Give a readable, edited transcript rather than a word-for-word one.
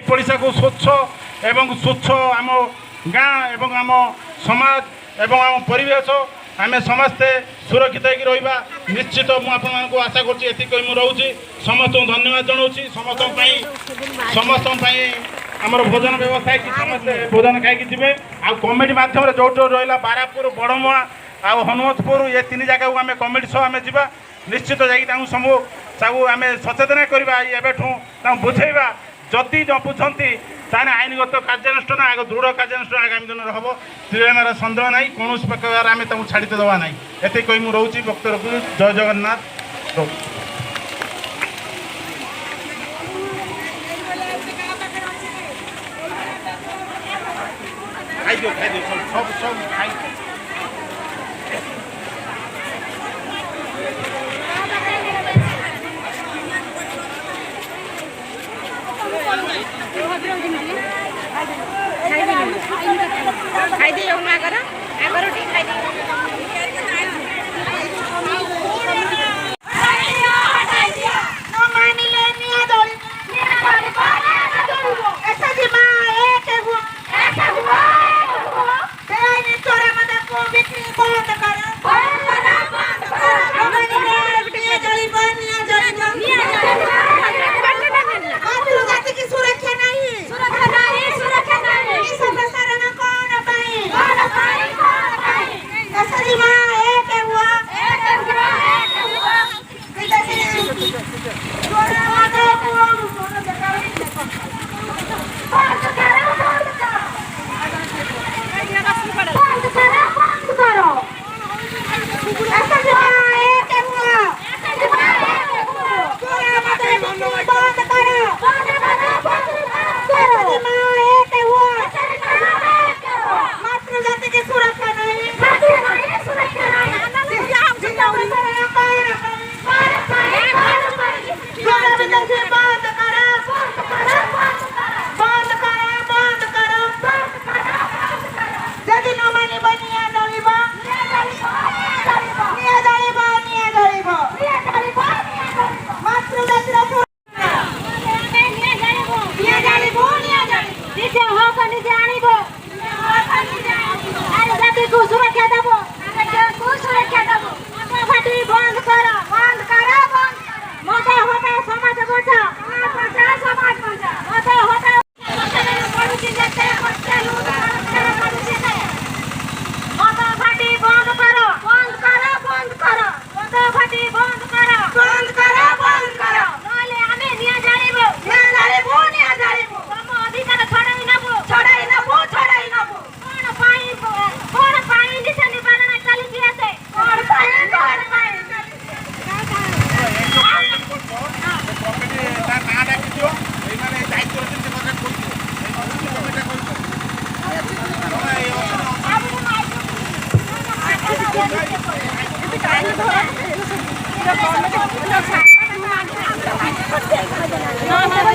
पड़िशा को स्वच्छ एवं स्वच्छ आम गाँ एवं आम समाज एवं आम परिवेश आम समस्ते सुरक्षित हो रहा निश्चित मुझे आशा करी रोचे समस्त धन्यवाद जनाऊँगी समस्त आमर भोजन व्यवस्था है कि समस्ते भोजन खाई जीवे आ कमिटी मध्यम जो रहा बारापुर बड़मुआ आ हनुमतपुर ये तीन जगह आम कमिटी सह आम जा निश्चित जा सब आम सचेतन करवा एवं बुझेवा जदि न बुझती ताने आईनगत कार्यानुष्ठान आग दृढ़ कार्यानुष्ठान आगामी दिन हम त्रिवेणार सन्देह ना कौन प्रकार आम छाड़ी देवा ना ये कही मुझे रोचे वक्तव्य रखुँ जय जगन्नाथ खाई सब खाई खाइदे आगर खाइदे No,